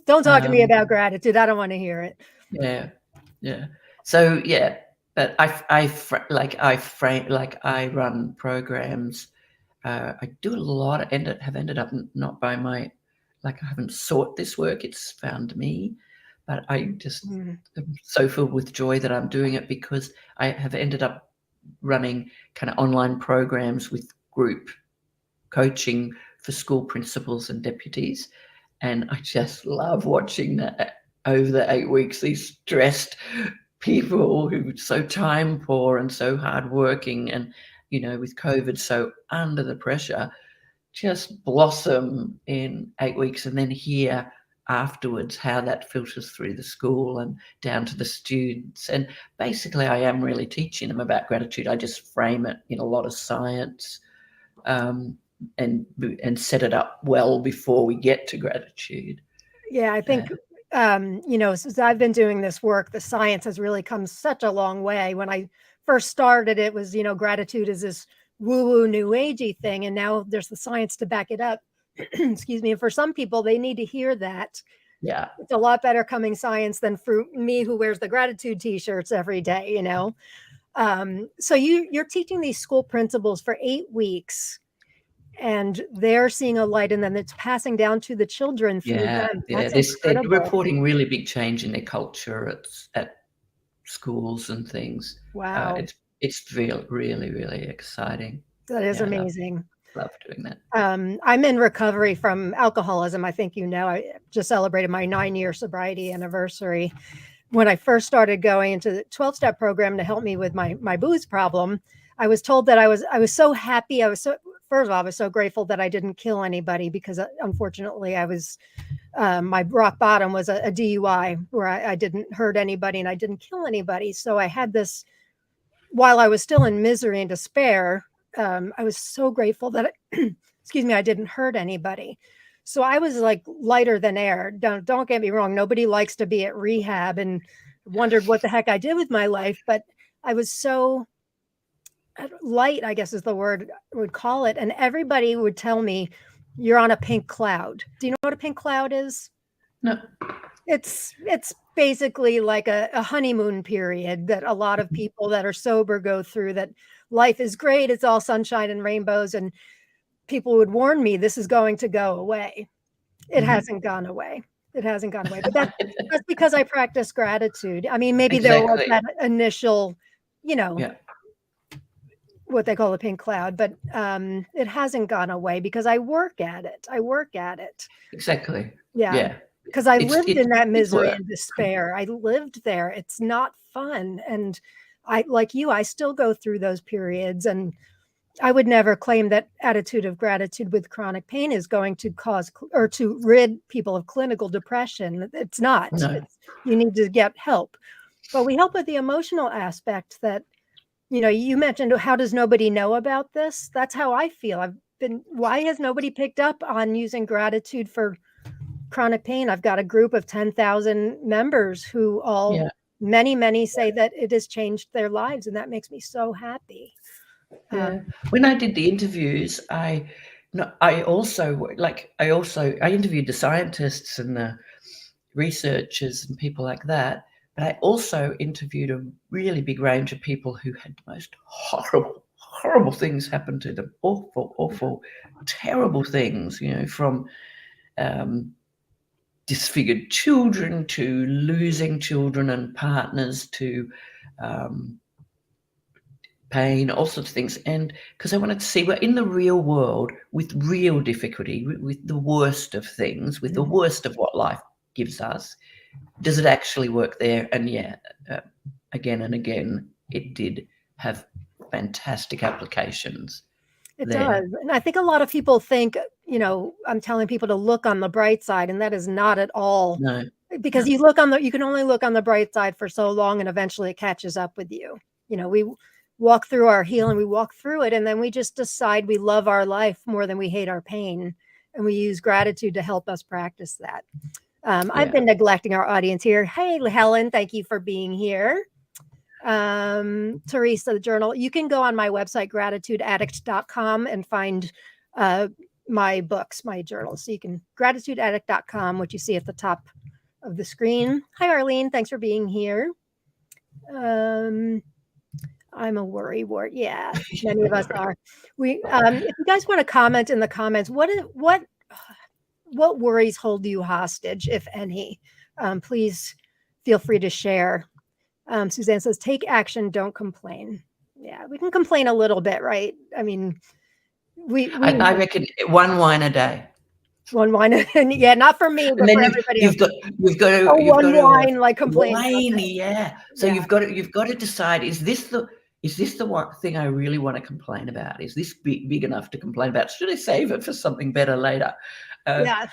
Don't talk to me about gratitude. I don't want to hear it. Yeah. So but I run programs. I do a lot. Have ended up not by my, I haven't sought this work. It's found me, but I just am so filled with joy that I'm doing it, because I have ended up running kind of online programs with group coaching for school principals and deputies. And I just love watching that over the 8 weeks, these stressed people who are so time poor and so hardworking and, with COVID so under the pressure, just blossom in 8 weeks, and then hear afterwards how that filters through the school and down to the students. And basically I am really teaching them about gratitude. I just frame it in a lot of science, and set it up well before we get to gratitude. Yeah, I think, since I've been doing this work, the science has really come such a long way. When I first started, it was, gratitude is this woo-woo new agey thing. And now there's the science to back it up. Excuse me. And for some people, they need to hear that. Yeah. It's a lot better coming science than for me, who wears the gratitude t-shirts every day, So you're teaching these school principals for 8 weeks, and they're seeing a light, and then it's passing down to the children through them. That's they're reporting really big change in their culture at schools and things. Wow. It's really, really, really exciting. That is amazing. Love doing that. I'm in recovery from alcoholism. I think I just celebrated my 9-year sobriety anniversary. When I first started going into the 12-step program to help me with my booze problem, I was told that I was so happy. First of all, I was so grateful that I didn't kill anybody, because unfortunately I was, my rock bottom was a DUI where I didn't hurt anybody and I didn't kill anybody. So I had this, while I was still in misery and despair, I was so grateful that, I didn't hurt anybody. So I was like lighter than air. Don't get me wrong. Nobody likes to be at rehab and wondered what the heck I did with my life, but I was so light, I guess is the word I would call it. And everybody would tell me, you're on a pink cloud. Do you know what a pink cloud is? No. It's basically like a honeymoon period that a lot of people that are sober go through, that life is great. It's all sunshine and rainbows. And people would warn me, this is going to go away. It hasn't gone away. It hasn't gone away. But that's because I practice gratitude. I mean, maybe there was that initial, Yeah. what they call the pink cloud, but it hasn't gone away because I work at it. Exactly. Yeah. Yeah. Because I lived in that misery and despair. I lived there. It's not fun. And I, like you, I still go through those periods. And I would never claim that attitude of gratitude with chronic pain is going to cause or to rid people of clinical depression. It's not. No. You need to get help. But we help with the emotional aspect that, you mentioned, how does nobody know about this? That's how I feel. Why has nobody picked up on using gratitude for chronic pain? I've got a group of 10,000 members who many say that it has changed their lives. And that makes me so happy. Yeah. When I did the interviews, I interviewed the scientists and the researchers and people like that, but I also interviewed a really big range of people who had the most horrible things happen to them. Awful, terrible things, from disfigured children to losing children and partners to pain, all sorts of things. And because I wanted to see, we're in the real world with real difficulty, with the worst of things, with the worst of what life gives us. Does it actually work there? And again and again, it did have fantastic applications. It does. And I think a lot of people think, I'm telling people to look on the bright side, and that is not at all. No. Because you can only look on the bright side for so long, and eventually it catches up with you. We walk through our healing, we walk through it, and then we just decide we love our life more than we hate our pain. And we use gratitude to help us practice that. I've been neglecting our audience here. Hey, Helen, thank you for being here. Teresa, the journal. You can go on my website, gratitudeaddict.com, and find my books, my journals. So you can gratitudeaddict.com, which you see at the top of the screen. Hi, Arlene. Thanks for being here. I'm a worry wart. Yeah, many of us are. If you guys want to comment in the comments, what worries hold you hostage, if any? Please feel free to share. Suzanne says, take action, don't complain. Yeah, we can complain a little bit, right? I mean, I reckon one wine a day. One wine, yeah, not for me, but for everybody else. You've got to one wine, like complain. Wine, yeah. So you've got to decide: is this the one thing I really want to complain about? Is this big enough to complain about? Should I save it for something better later? Yeah,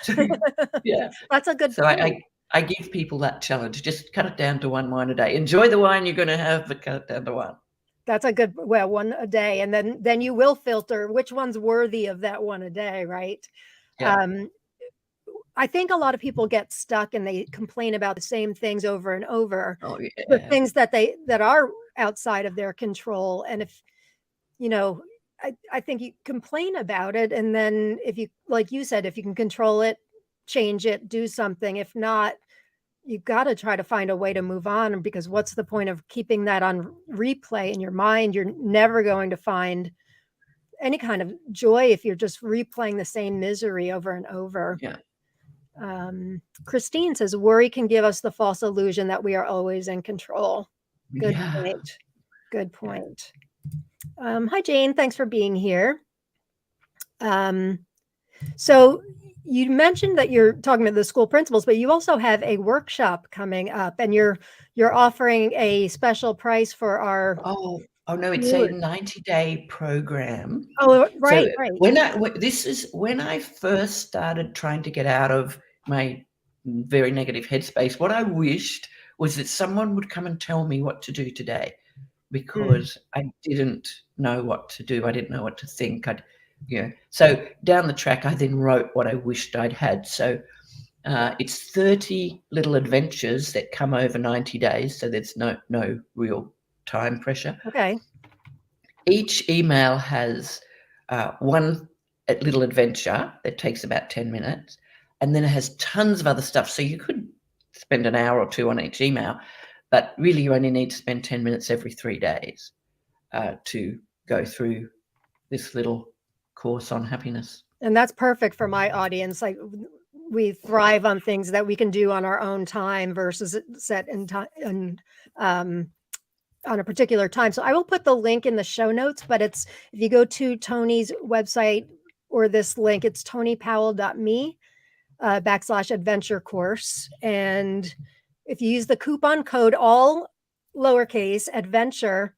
that's a good. So I give people that challenge: just cut it down to one wine a day. Enjoy the wine you're going to have, but cut it down to one. That's a good, one a day, and then you will filter which one's worthy of that one a day, right? Yeah. I think a lot of people get stuck and they complain about the same things over and over. Oh, yeah. The things that are outside of their control. And if, I think you complain about it. And then if you, like you said, if you can control it, change it, do something. If not, you've got to try to find a way to move on, because what's the point of keeping that on replay in your mind? You're never going to find any kind of joy if you're just replaying the same misery over and over. Yeah. Christine says, worry can give us the false illusion that we are always in control. Good point. Good point. Hi, Jane. Thanks for being here. So you mentioned that you're talking to the school principals, but you also have a workshop coming up, and you're offering a special price for our. Oh no, it's a 90-day program. Oh, right, so right. When I first started trying to get out of my very negative headspace, what I wished was that someone would come and tell me what to do today, because I didn't know what to do. I didn't know what to think. So down the track, I then wrote what I wished I'd had. So It's 30 little adventures that come over 90 days, so there's no real time pressure. Okay. Each email has one little adventure that takes about 10 minutes, and then it has tons of other stuff. So you could spend an hour or two on each email, but really you only need to spend 10 minutes every 3 days to go through this little course on happiness. And that's perfect for my audience. Like, we thrive on things that we can do on our own time versus set in time and on a particular time. So I will put the link in the show notes, but it's, if you go to Toni's website or this link, it's tonipowell.me /adventure course. And if you use the coupon code, all lowercase adventure,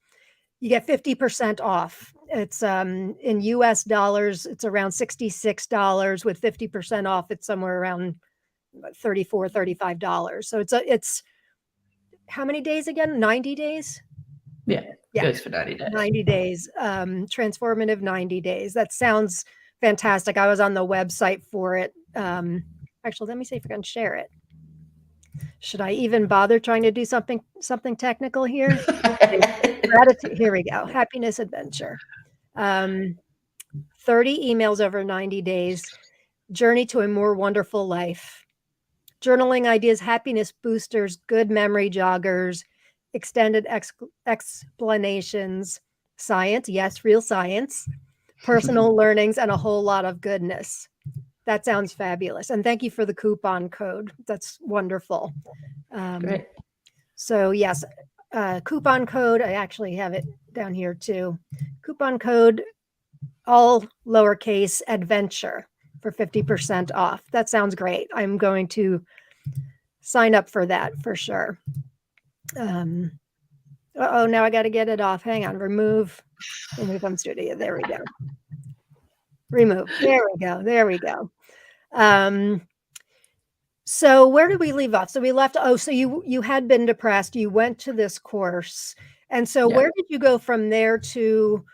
you get 50% off. It's in US dollars, it's around $66. With 50% off, it's somewhere around $34, $35. So it's how many days again? 90 days? Yeah, Yeah. goes for 90 days. 90 days, transformative 90 days. That sounds fantastic. I was on the website for it. Actually, let me see if I can share it. Should I even bother trying to do something technical here? Gratitude. Here we go. Happiness adventure. 30 emails over 90 days. Journey to a more wonderful life. Journaling ideas, happiness boosters, good memory joggers, extended explanations, science, yes, real science, personal learnings, and a whole lot of goodness. That sounds fabulous. And thank you for the coupon code. That's wonderful. Great. So yes, coupon code, I actually have it down here too. Coupon code, all lowercase, adventure for 50% off. That sounds great. I'm going to sign up for that for sure. Oh, now I got to get it off. Hang on. Remove from studio. There we go. Remove. There we go. There we go. So where did we leave off? So we left. Oh, so you had been depressed. You went to this course. And so where did you go from there to,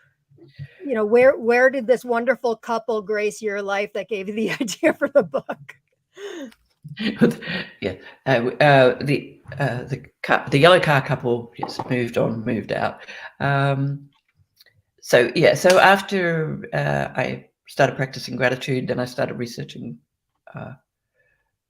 where did this wonderful couple grace your life that gave you the idea for the book? Yeah, the yellow car couple just moved out. So after I started practicing gratitude, then I started researching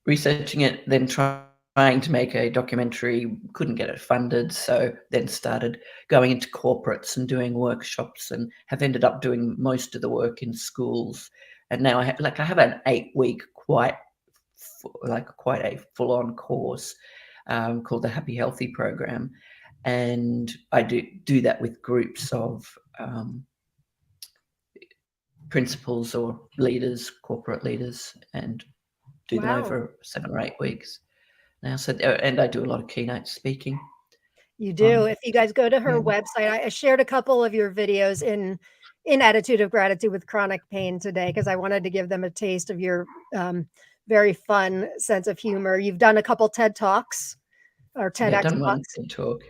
it, then trying to make a documentary, couldn't get it funded, so then started going into corporates and doing workshops, and have ended up doing most of the work in schools. And now I have an 8-week quite a full-on course called the Happy Healthy program, and I do that with groups of principals or leaders, corporate leaders, and do them over 7 or 8 weeks now. So, and I do a lot of keynote speaking. You do. If you guys go to her website, I shared a couple of your videos in Attitude of Gratitude with Chronic Pain today, because I wanted to give them a taste of your very fun sense of humor. You've done a couple TED Talks or TEDx done one talks. TED Talk,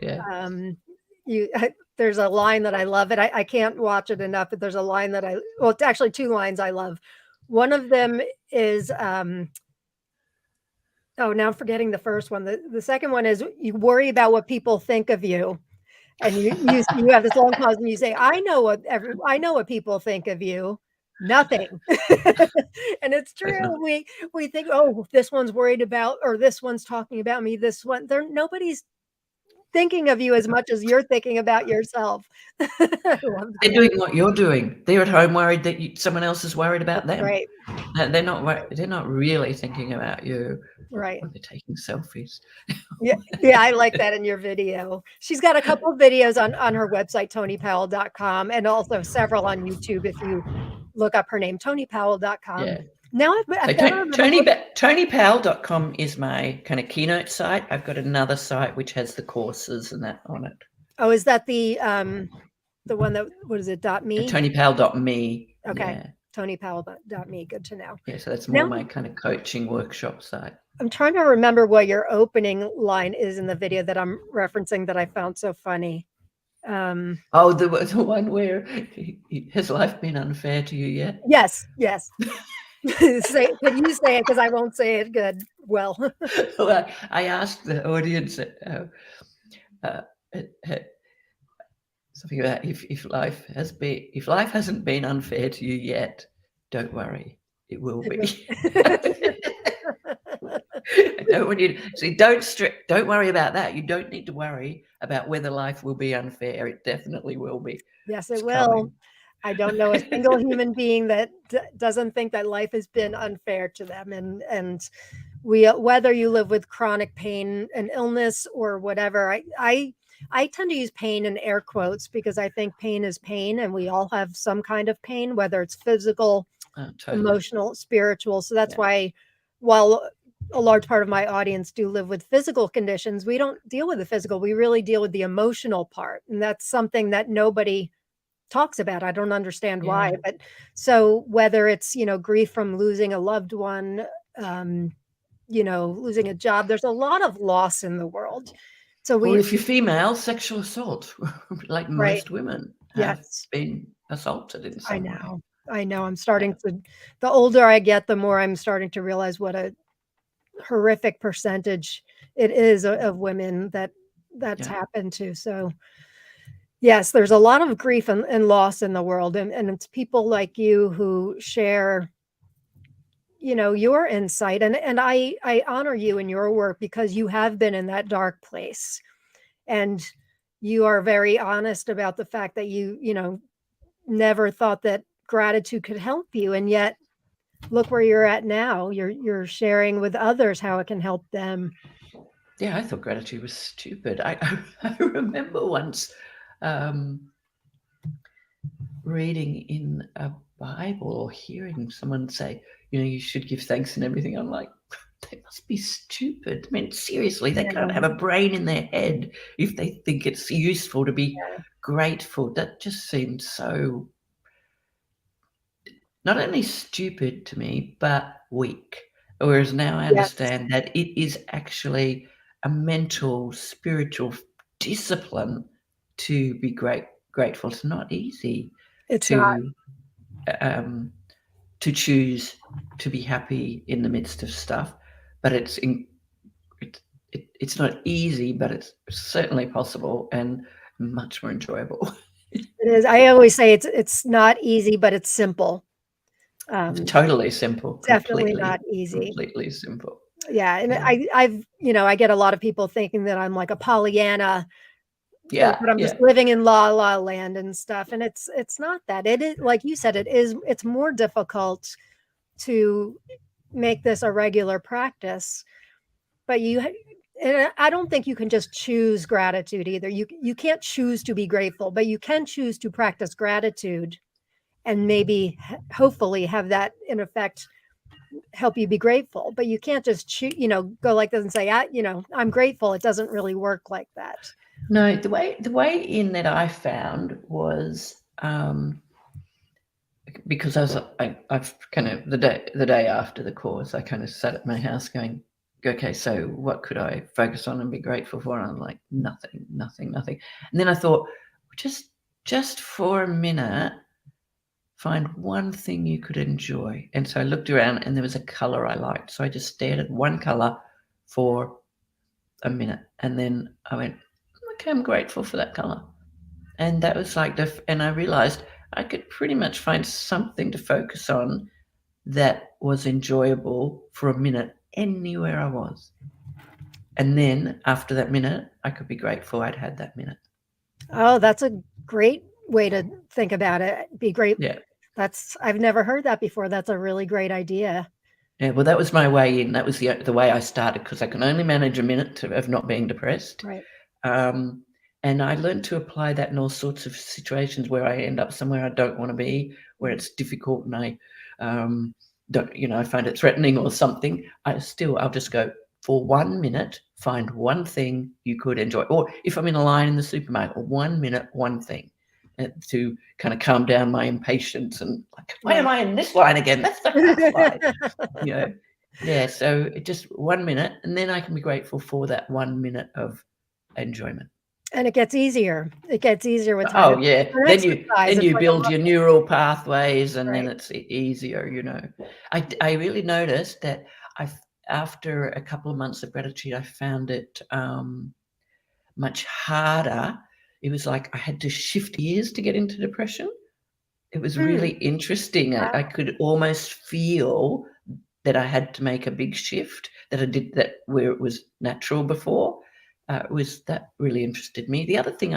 There's a line that I love, and I can't watch it enough, but there's a line that it's actually 2 lines I love. One of them is, now I'm forgetting the first one. The second one is, you worry about what people think of you. And you have this long pause and you say, I know what people think of you. Nothing. And it's true. We think, oh, this one's worried about, or this one's talking about me. This one, nobody's thinking of you as much as you're thinking about yourself. They're doing what you're doing. They're at home worried that someone else is worried about them. Right. They're not really thinking about you. Right. When they're taking selfies. Yeah, I like that in your video. She's got a couple of videos on her website, ToniPowell.com, and also several on YouTube if you look up her name, ToniPowell.com. Yeah. Now ToniPowell.com is my kind of keynote site. I've got another site which has the courses and that on it. Oh, is that the one that, what is it, .me? ToniPowell.me. Okay. Yeah. ToniPowell.me. Good to know. Yeah, so that's more my kind of coaching workshop site. I'm trying to remember what your opening line is in the video that I'm referencing that I found so funny. The one where has life been unfair to you yet? Yes. Can you say it? Because I won't say it good. Well, Well, I asked the audience uh, something about if life hasn't been unfair to you yet, don't worry, it will be. I don't want you to see. Don't worry about that. You don't need to worry about whether life will be unfair. It definitely will be. Yes, It's it will. coming. I don't know a single human being that doesn't think that life has been unfair to them, and we, whether you live with chronic pain and illness or whatever, I tend to use pain in air quotes because I think pain is pain, and we all have some kind of pain, whether it's physical, Totally. emotional, spiritual. So that's Yeah. why, while a large part of my audience do live with physical conditions, we don't deal with the physical. We really deal with the emotional part, and that's something that nobody talks about. I don't understand why, Yeah. but so whether it's, grief from losing a loved one, losing a job, there's a lot of loss in the world. So Or if you're female, sexual assault, like right. most women have Yes, been assaulted in I some way. know. I know. I'm starting to, the older I get, the more I'm starting to realize what a horrific percentage it is of women that's Yeah. happened to. So yes, there's a lot of grief and loss in the world, and it's people like you who share, your insight, and I honor you in your work because you have been in that dark place, and you are very honest about the fact that you never thought that gratitude could help you, and yet look where you're at now. You're sharing with others how it can help them. Yeah, I thought gratitude was stupid. I remember once reading in a Bible or hearing someone say, you should give thanks and everything. I'm like, they must be stupid. I mean, seriously, they can't have a brain in their head if they think it's useful to be grateful. That just seemed so not only stupid to me, but weak. Whereas now I Yes, understand that it is actually a mental, spiritual discipline to be grateful. It's not easy it's not. to to choose to be happy in the midst of stuff, but it's not easy, but it's certainly possible and much more enjoyable. It is. I always say it's not easy, but it's simple. Totally simple, Definitely not easy. completely simple. Yeah, and Yeah. I get a lot of people thinking that I'm like a Pollyanna, Yeah, but I'm just living in la la land and stuff, and it's not that. It is, like you said, it's more difficult to make this a regular practice, but and I don't think you can just choose gratitude either. You can't choose to be grateful, but you can choose to practice gratitude and maybe hopefully have that in effect help you be grateful. But you can't just go like this and say, I'm grateful. It doesn't really work like that. No, the way in that I found was because I've kind of the day after the course, I kind of sat at my house going, okay, so what could I focus on and be grateful for? And I'm like, nothing. And then I thought, just for a minute, find one thing you could enjoy. And so I looked around and there was a color I liked. So I just stared at one color for a minute. And then I went, okay, I'm grateful for that color. And that was like and I realized I could pretty much find something to focus on that was enjoyable for a minute anywhere I was. And then after that minute, I could be grateful I'd had that minute. Oh, that's a great way to think about it. Be great. Yeah. I've never heard that before. That's a really great idea. Yeah, well, that was my way in. That was the way I started because I can only manage a minute of not being depressed. Right. And I learned to apply that in all sorts of situations where I end up somewhere I don't want to be, where it's difficult and I don't, I find it threatening or something. I'll just go for 1 minute, find one thing you could enjoy. Or if I'm in a line in the supermarket, 1 minute, one thing. To kind of calm down my impatience and like, why am I in this line again? That's the half line. Yeah. So just 1 minute, and then I can be grateful for that 1 minute of enjoyment. And it gets easier. It gets easier with time. time. Oh yeah. Then you build your neural pathways, and then it's easier. I really noticed that after a couple of months of gratitude, I found it much harder. It was like I had to shift gears to get into depression. It was really interesting. Wow. I could almost feel that I had to make a big shift, that I did that where it was natural before. That really interested me. The other thing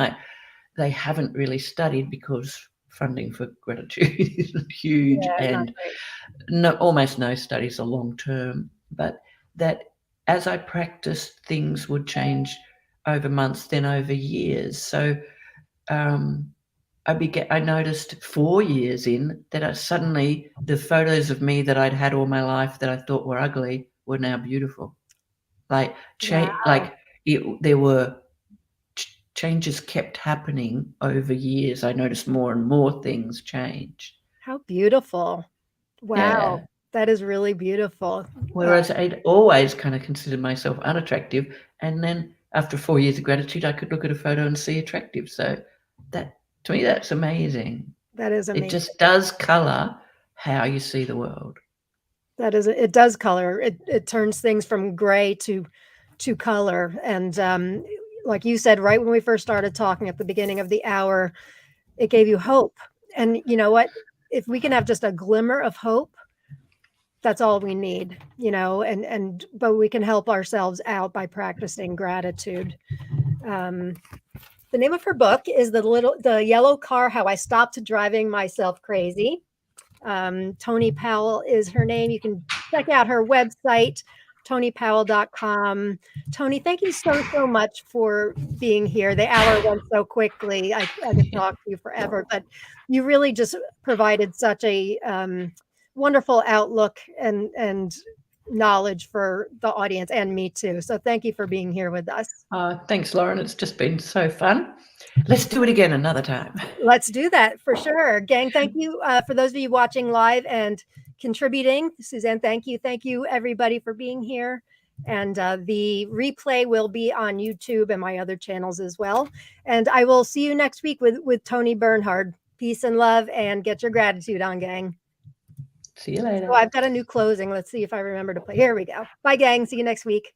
they haven't really studied, because funding for gratitude is huge, Yeah, and almost no studies are long term, but that as I practiced, things would change over months, then over years. So I noticed 4 years in that suddenly the photos of me that I'd had all my life that I thought were ugly were now beautiful. Like there were changes kept happening over years. I noticed more and more things change. How beautiful. Wow. Yeah. That is really beautiful. Whereas I'd always kind of considered myself unattractive, and then after 4 years of gratitude, I could look at a photo and see attractive. So that, to me, that's amazing. That is amazing. It just does color how you see the world. It does color. It turns things from gray to color. And like you said, right when we first started talking at the beginning of the hour, it gave you hope. And you know what? If we can have just a glimmer of hope, that's all we need, but we can help ourselves out by practicing gratitude. The name of her book is The Yellow Car, How I Stopped Driving Myself Crazy. Toni Powell is her name. You can check out her website, ToniPowell.com. Toni, thank you so much for being here. The hour went so quickly. I could talk to you forever, but you really just provided such a wonderful outlook and knowledge for the audience and me too. So thank you for being here with us. Thanks, Lauren. It's just been so fun. Let's do it again another time. Let's do that for sure. Gang, thank you for those of you watching live and contributing. Suzanne, thank you. Thank you, everybody, for being here. And the replay will be on YouTube and my other channels as well. And I will see you next week with Toni Bernhard. Peace and love, and get your gratitude on, gang. See you later. So I've got a new closing. Let's see if I remember to play. Here we go. Bye, gang. See you next week.